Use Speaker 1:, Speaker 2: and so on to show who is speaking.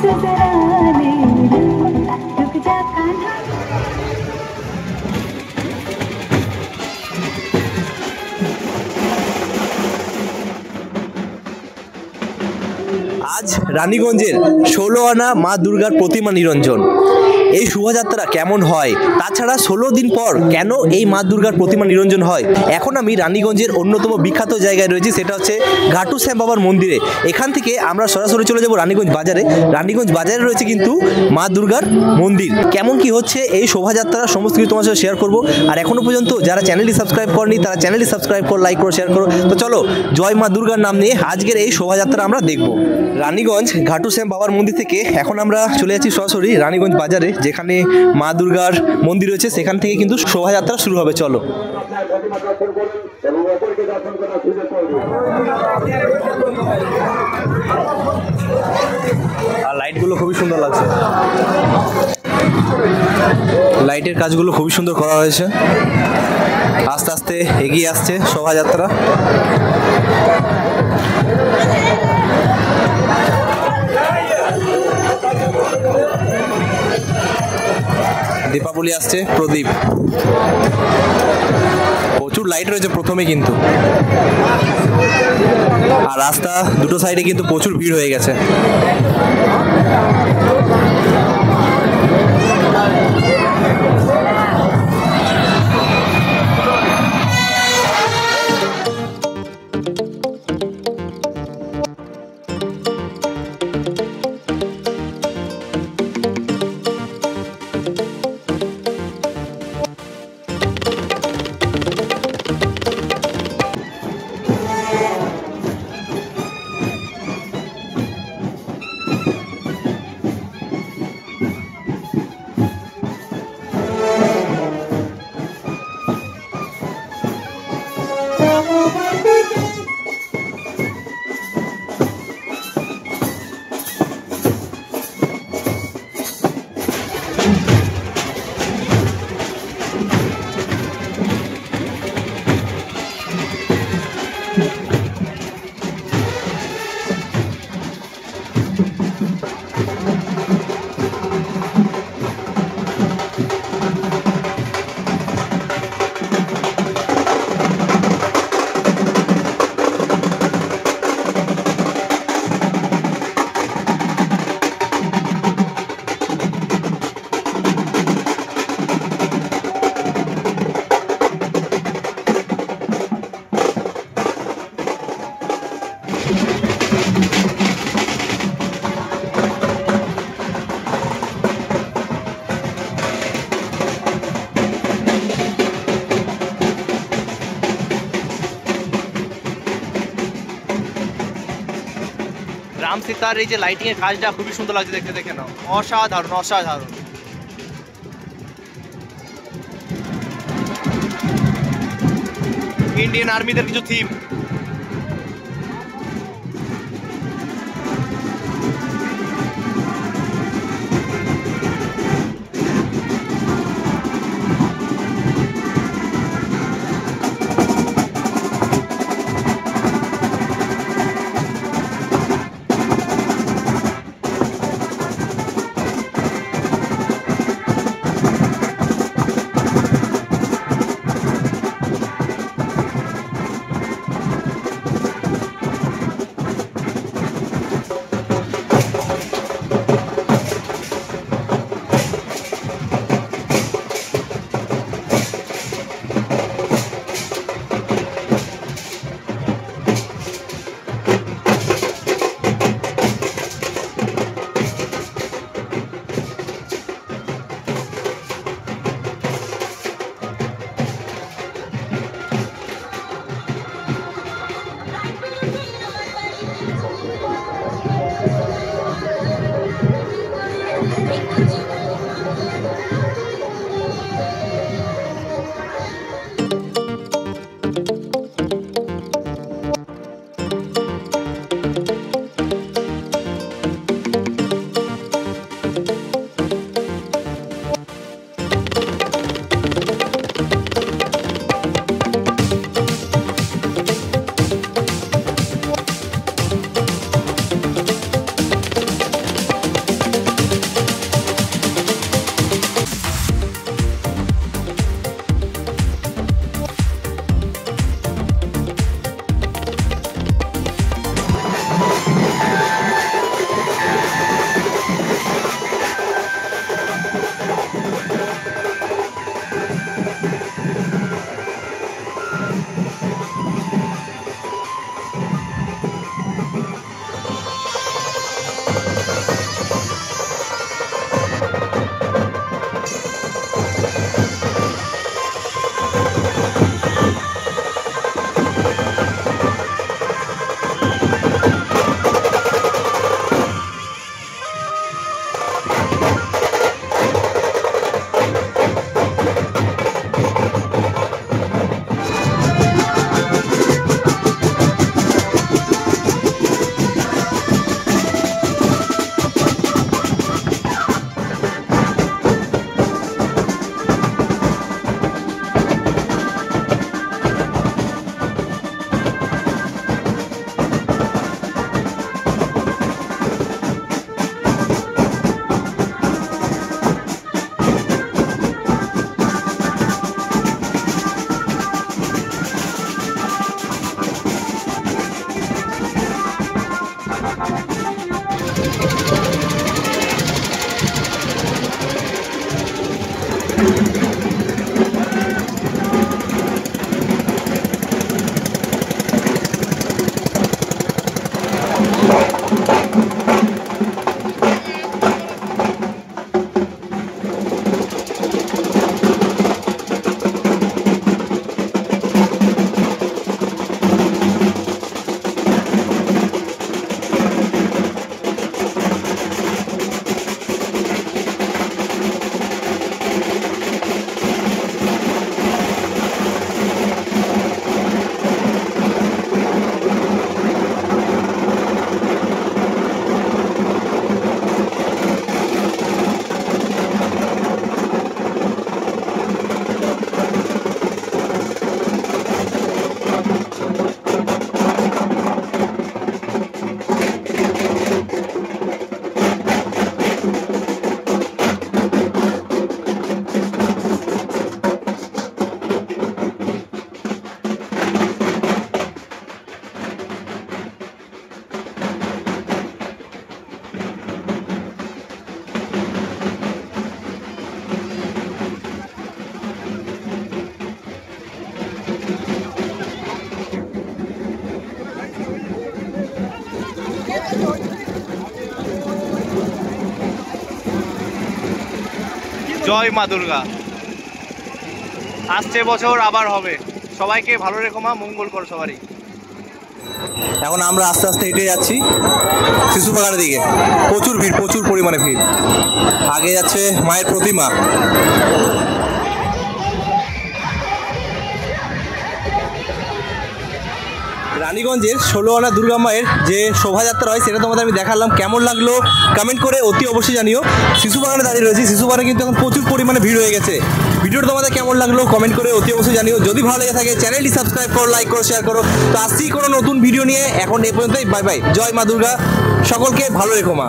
Speaker 1: सुजराने रुक जा कान्हा।
Speaker 2: আজ রানীগঞ্জের 16 আনা মা দুর্গার প্রতিমা নিরঞ্জন। এই শোভাযাত্রা কেমন হয়, তাছাড়া 16 দিন পর কেন এই মা দুর্গার প্রতিমা নিরঞ্জন হয়। এখন আমি রানীগঞ্জের অন্যতম বিখ্যাত জায়গায় রয়েছি, সেটা হচ্ছে ঘাটু শ্যাম বাবার মন্দিরে। এখান থেকে আমরা সরাসরি চলে যাব রানীগঞ্জ বাজারে। রানীগঞ্জ বাজারে রয়েছে কিন্তু মা দুর্গার মন্দির। কেমন কি হচ্ছে এই শোভাযাত্রা সমস্ত কিছু তোমার সাথে শেয়ার করবো। আর এখনো পর্যন্ত যারা চ্যানেলটি সাবস্ক্রাইব করনি তারা চ্যানেলটি সাবস্ক্রাইব করো, লাইক করো, শেয়ার করো। তো চলো জয় মা দুর্গার নাম নিয়ে আজকের এই শোভাযাত্রা আমরা দেখব। রানীগঞ্জ ঘাটু শ্যাম বাবার মন্দির থেকে এখন আমরা চলে যাচ্ছি সরাসরি রানীগঞ্জ বাজারে, যেখানে মা দুর্গার মন্দির রয়েছে। সেখান থেকে কিন্তু শোভাযাত্রা শুরু হবে। চলো। আর লাইটগুলো খুবই সুন্দর লাগছে, লাইটের কাজগুলো খুবই সুন্দর করা হয়েছে। আস্তে আস্তে এগিয়ে আসছে শোভাযাত্রা। দীপাবলি আসছে, প্রদীপ, প্রচুর লাইট রয়েছে প্রথমে কিন্তু। আর রাস্তা দুটো সাইডে কিন্তু প্রচুর ভিড় হয়ে গেছে। রাম সীতার এই যে লাইটিং এর কাজটা খুবই সুন্দর লাগছে দেখতে, দেখে নাও, অসাধারণ অসাধারণ। ইন্ডিয়ান আর্মিদের কিছু থিম। জয় মা দুর্গা। আসছে বছর আবার হবে। সবাইকে ভালো রেখো মা, মঙ্গল কর সবারই। এখন আমরা আস্তে আস্তে হেঁটে যাচ্ছি শিশু বাগানের দিকে। প্রচুর ভিড়, প্রচুর পরিমাণে ভিড়। আগে যাচ্ছে মায়ের প্রতিমা। রানীগঞ্জের 16 আনা দুর্গা মায়ের যে শোভাযাত্রা হয় সেটা তোমাদের আমি দেখালাম। কেমন লাগলো কমেন্ট করে অতি অবশ্যই জানিও। শিশু বাগানে দাঁড়িয়ে রয়েছি, শিশু বাগানে কিন্তু এখন প্রচুর পরিমাণে ভিড় হয়ে গেছে। ভিডিওটা তোমাদের কেমন লাগলো কমেন্ট করে অতি অবশ্যই জানিও। যদি ভালো লেগে থাকে চ্যানেলটি সাবস্ক্রাইব করো, লাইক করো, শেয়ার করো। তো আসছি কোনো নতুন ভিডিও নিয়ে। এখন এ পর্যন্তই, বাই বাই। জয় মা দুর্গা, সকলকে ভালো রেখো মা।